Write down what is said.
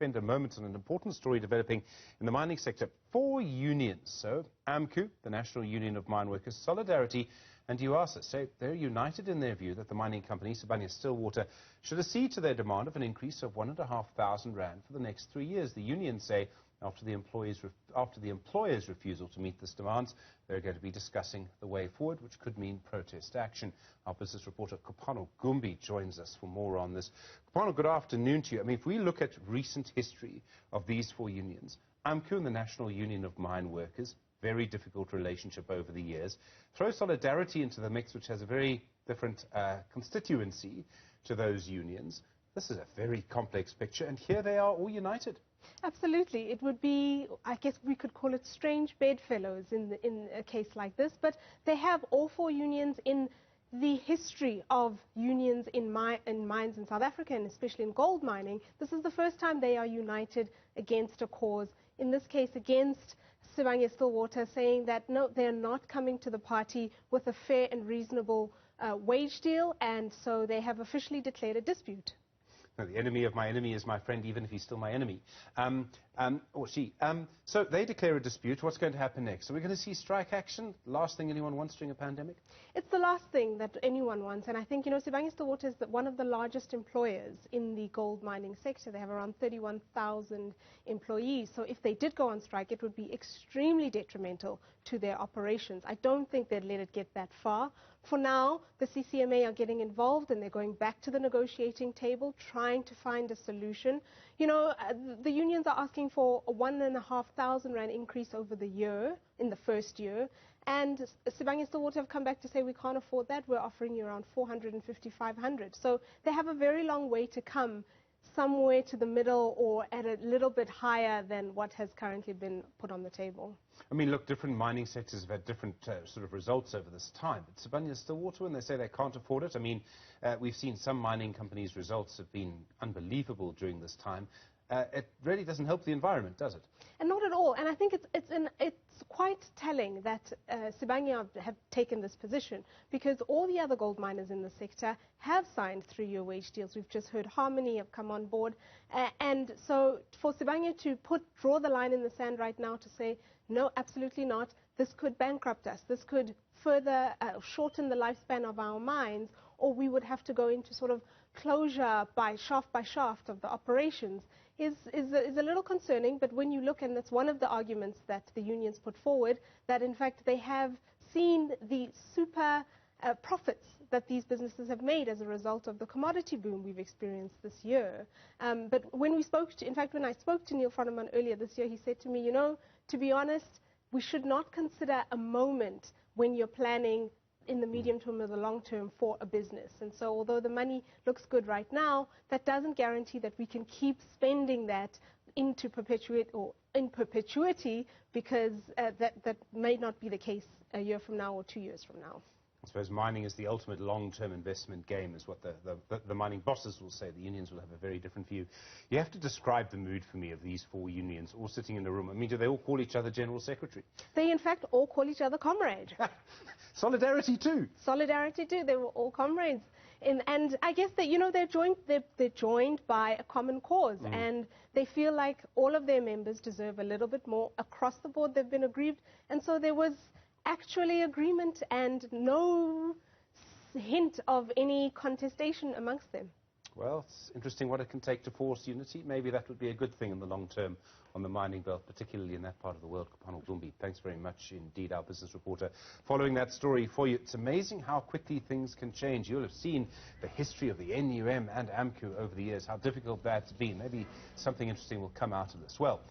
Spend a moment on an important story developing in the mining sector. 4 unions, so AMCU, the National Union of Mine Workers, Solidarity and UASA, say they're united in their view that the mining company, Sibanye Stillwater, should accede to their demand of an increase of R1,500 for the next 3 years. The unions say after the employer's refusal to meet this demand, they're going to be discussing the way forward, which could mean protest action. Our business reporter Kopano Gumbi joins us for more on this. Kopano, good afternoon to you. I mean, if we look at recent history of these 4 unions, AMCU and the National Union of Mine Workers, very difficult relationship over the years. Throw Solidarity into the mix, which has a very different constituency to those unions. This is a very complex picture, and here they are all united. Absolutely. It would be, I guess we could call it strange bedfellows in a case like this, but they have all 4 unions in the history of unions in mines in South Africa, and especially in gold mining. This is the first time they are united against a cause, in this case against Sibanye Stillwater, saying that no, they're not coming to the party with a fair and reasonable wage deal, and so they have officially declared a dispute. No, the enemy of my enemy is my friend, even if he's still my enemy. Or she. So they declare a dispute. What's going to happen next? Are we going to see strike action? Last thing anyone wants during a pandemic? It's the last thing that anyone wants. And I think, you know, Sibanye Stillwater is one of the largest employers in the gold mining sector. They have around 31,000 employees. So if they did go on strike, it would be extremely detrimental to their operations. I don't think they'd let it get that far. For now, the CCMA are getting involved and they're going back to the negotiating table, trying to find a solution. You know, the unions are asking for a R1,500 increase over the year, in the first year, and Sibanye Stillwater have come back to say we can't afford that, we're offering you around 450, 500. So they have a very long way to come, somewhere to the middle or at a little bit higher than what has currently been put on the table. I mean, look, different mining sectors have had different sort of results over this time. But Sibanye Stillwater, when they say they can't afford it, I mean, we've seen some mining companies' results have been unbelievable during this time. It really doesn't help the environment, does it? And not at all. And I think it's quite telling that Sibanye have taken this position, because all the other gold miners in the sector have signed 3-year wage deals. We've just heard Harmony have come on board. And so for Sibanye to draw the line in the sand right now to say, no, absolutely not, this could bankrupt us, this could further shorten the lifespan of our mines, or we would have to go into sort of closure by shaft of the operations, is a little concerning. But when you look, and that's one of the arguments that the unions put forward, that in fact they have seen the super profits that these businesses have made as a result of the commodity boom we've experienced this year. But when we spoke to, in fact, when I spoke to Neil Froneman earlier this year, he said to me, you know, to be honest, we should not consider a moment when you're planning in the medium term or the long term for a business. And so although the money looks good right now, that doesn't guarantee that we can keep spending that into in perpetuity, because that may not be the case a year from now or 2 years from now. I suppose mining is the ultimate long-term investment game, is what the mining bosses will say. The unions will have a very different view. You have to describe the mood for me of these 4 unions all sitting in a room. I mean, do they all call each other General Secretary? They, in fact, all call each other comrade. Solidarity too. Solidarity too. They were all comrades. And I guess that, you know, they're joined by a common cause, and they feel like all of their members deserve a little bit more. Across the board, they've been aggrieved, and so there was actually agreement and no hint of any contestation amongst them. Well, it's interesting what it can take to force unity. Maybe that would be a good thing in the long term on the mining belt, particularly in that part of the world. Kopano Gumbi, thanks very much indeed, our business reporter, following that story for you. It's amazing how quickly things can change. You'll have seen the history of the NUM and AMCU over the years, how difficult that's been. Maybe something interesting will come out of this. Well,